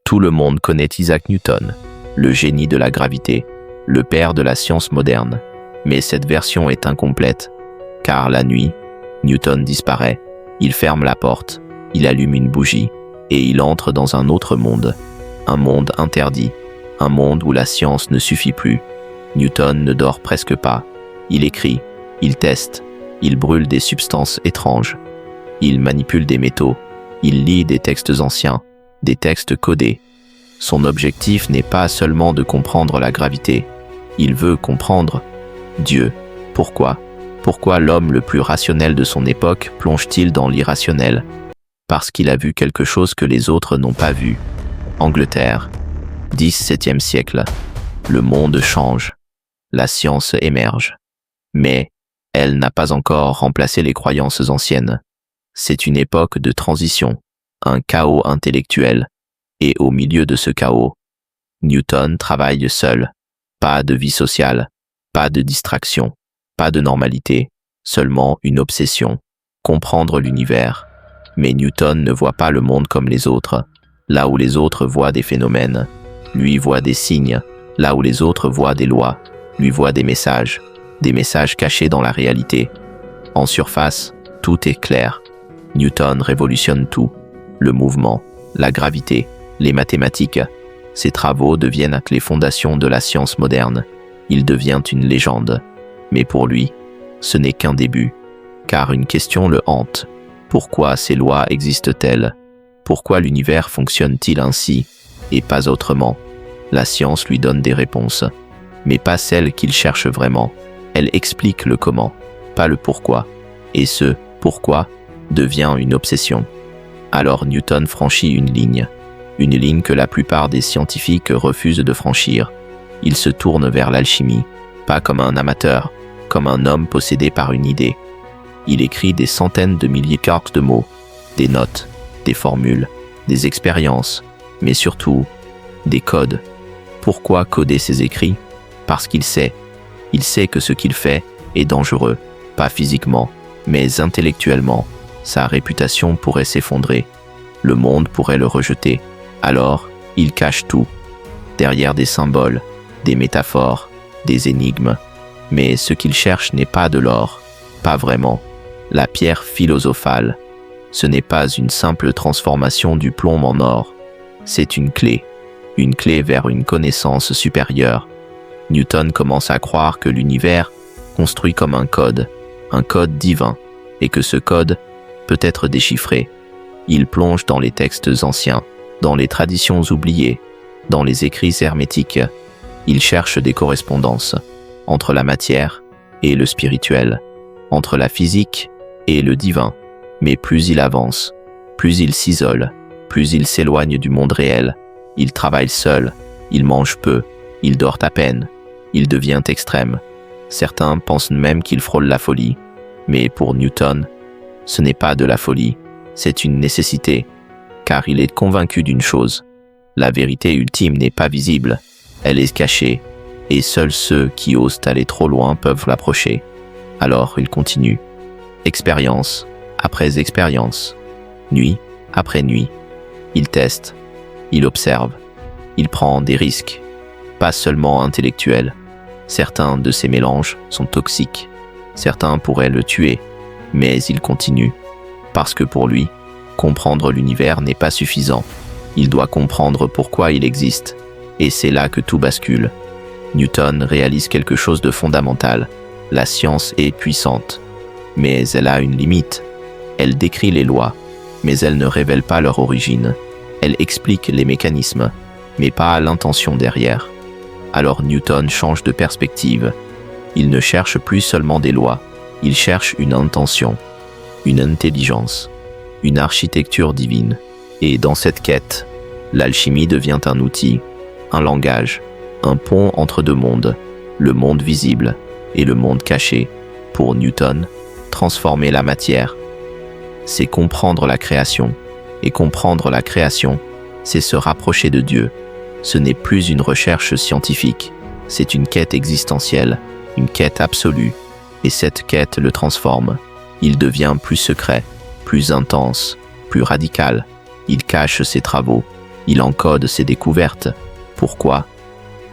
Tout le monde connaît Isaac Newton, le génie de la gravité, le père de la science moderne. Mais cette version est incomplète, car la nuit, Newton disparaît, il ferme la porte, il allume une bougie, et il entre dans un autre monde, un monde interdit, un monde où la science ne suffit plus. Newton ne dort presque pas, il écrit, il teste, il brûle des substances étranges, il manipule des métaux, il lit des textes anciens, des textes codés. Son objectif n'est pas seulement de comprendre la gravité, il veut comprendre Dieu. Pourquoi ? Pourquoi l'homme le plus rationnel de son époque plonge-t-il dans l'irrationnel ? Parce qu'il a vu quelque chose que les autres n'ont pas vu. Angleterre, XVIIe siècle. Le monde change. La science émerge. Mais elle n'a pas encore remplacé les croyances anciennes. C'est une époque de transition, un chaos intellectuel. Et au milieu de ce chaos, Newton travaille seul. Pas de vie sociale, pas de distraction, pas de normalité, seulement une obsession, comprendre l'univers. Mais Newton ne voit pas le monde comme les autres. Là où les autres voient des phénomènes, lui voit des signes. Là où les autres voient des lois, lui voit des messages cachés dans la réalité. En surface, tout est clair. Newton révolutionne tout. Le mouvement, la gravité, les mathématiques. Ses travaux deviennent les fondations de la science moderne. Il devient une légende. Mais pour lui, ce n'est qu'un début. Car une question le hante. Pourquoi ces lois existent-elles ? Pourquoi l'univers fonctionne-t-il ainsi et pas autrement ? La science lui donne des réponses, mais pas celles qu'il cherche vraiment. Elle explique le comment, pas le pourquoi. Et ce « pourquoi » devient une obsession. Alors Newton franchit une ligne que la plupart des scientifiques refusent de franchir. Il se tourne vers l'alchimie, pas comme un amateur, comme un homme possédé par une idée. Il écrit des centaines de milliers de mots, des notes, des formules, des expériences, mais surtout, des codes. Pourquoi coder ses écrits ? Parce qu'il sait que ce qu'il fait est dangereux, pas physiquement, mais intellectuellement. Sa réputation pourrait s'effondrer, le monde pourrait le rejeter. Alors, il cache tout, derrière des symboles, des métaphores, des énigmes. Mais ce qu'il cherche n'est pas de l'or, pas vraiment. La pierre philosophale, ce n'est pas une simple transformation du plomb en or. C'est une clé vers une connaissance supérieure. Newton commence à croire que l'univers construit comme un code divin, et que ce code peut être déchiffré. Il plonge dans les textes anciens, dans les traditions oubliées, dans les écrits hermétiques. Il cherche des correspondances entre la matière et le spirituel, entre la physique et le divin. Mais plus il avance, plus il s'isole, plus il s'éloigne du monde réel. Il travaille seul, il mange peu, il dort à peine, il devient extrême. Certains pensent même qu'il frôle la folie. Mais pour Newton, ce n'est pas de la folie, c'est une nécessité, car il est convaincu d'une chose. La vérité ultime n'est pas visible, elle est cachée, et seuls ceux qui osent aller trop loin peuvent l'approcher. Alors il continue, expérience après expérience, nuit après nuit. Il teste, il observe, il prend des risques, pas seulement intellectuels. Certains de ces mélanges sont toxiques, certains pourraient le tuer, mais il continue, parce que pour lui, comprendre l'univers n'est pas suffisant. Il doit comprendre pourquoi il existe, et c'est là que tout bascule. Newton réalise quelque chose de fondamental. La science est puissante, mais elle a une limite. Elle décrit les lois, mais elle ne révèle pas leur origine. Elle explique les mécanismes, mais pas l'intention derrière. Alors Newton change de perspective. Il ne cherche plus seulement des lois, il cherche une intention, une intelligence, une architecture divine. Et dans cette quête, l'alchimie devient un outil, un langage, un pont entre deux mondes, le monde visible et le monde caché. Pour Newton, transformer la matière, c'est comprendre la création. Et comprendre la création, c'est se rapprocher de Dieu. Ce n'est plus une recherche scientifique, c'est une quête existentielle, une quête absolue. Et cette quête le transforme. Il devient plus secret, plus intense, plus radical. Il cache ses travaux, Il encode ses découvertes. Pourquoi?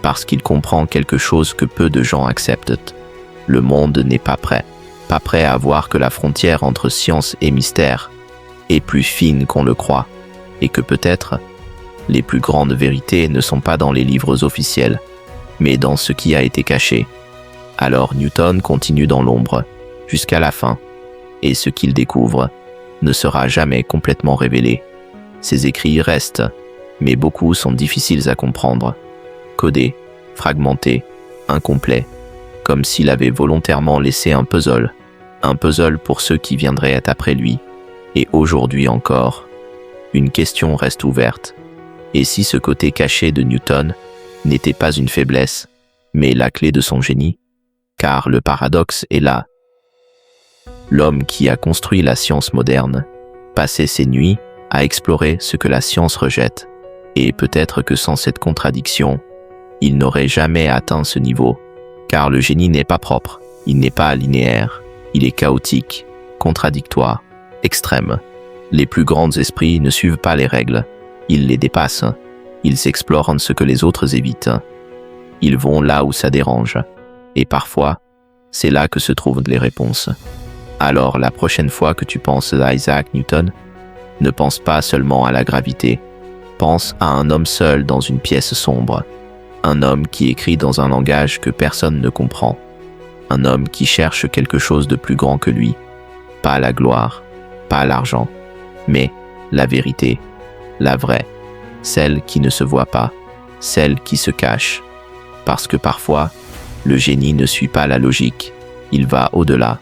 Parce qu'il comprend quelque chose que peu de gens acceptent. Le monde n'est pas prêt. Pas prêt à voir que la frontière entre science et mystère est plus fine qu'on le croit, et que peut-être les plus grandes vérités ne sont pas dans les livres officiels, mais dans ce qui a été caché. Alors Newton continue dans l'ombre, jusqu'à la fin, et ce qu'il découvre ne sera jamais complètement révélé. Ses écrits restent, mais beaucoup sont difficiles à comprendre, codés, fragmentés, incomplets, comme s'il avait volontairement laissé un puzzle pour ceux qui viendraient être après lui. Et aujourd'hui encore, une question reste ouverte. Et si ce côté caché de Newton n'était pas une faiblesse, mais la clé de son génie? Car le paradoxe est là. L'homme qui a construit la science moderne passait ses nuits à explorer ce que la science rejette. Et peut-être que sans cette contradiction, il n'aurait jamais atteint ce niveau. Car le génie n'est pas propre, il n'est pas linéaire, il est chaotique, contradictoire, extrême. Les plus grands esprits ne suivent pas les règles, ils les dépassent, ils explorent ce que les autres évitent. Ils vont là où ça dérange. Et parfois, c'est là que se trouvent les réponses. Alors la prochaine fois que tu penses à Isaac Newton, ne pense pas seulement à la gravité. Pense à un homme seul dans une pièce sombre. Un homme qui écrit dans un langage que personne ne comprend. Un homme qui cherche quelque chose de plus grand que lui. Pas la gloire, pas l'argent, mais la vérité, la vraie, celle qui ne se voit pas, celle qui se cache. Parce que parfois, le génie ne suit pas la logique, il va au-delà.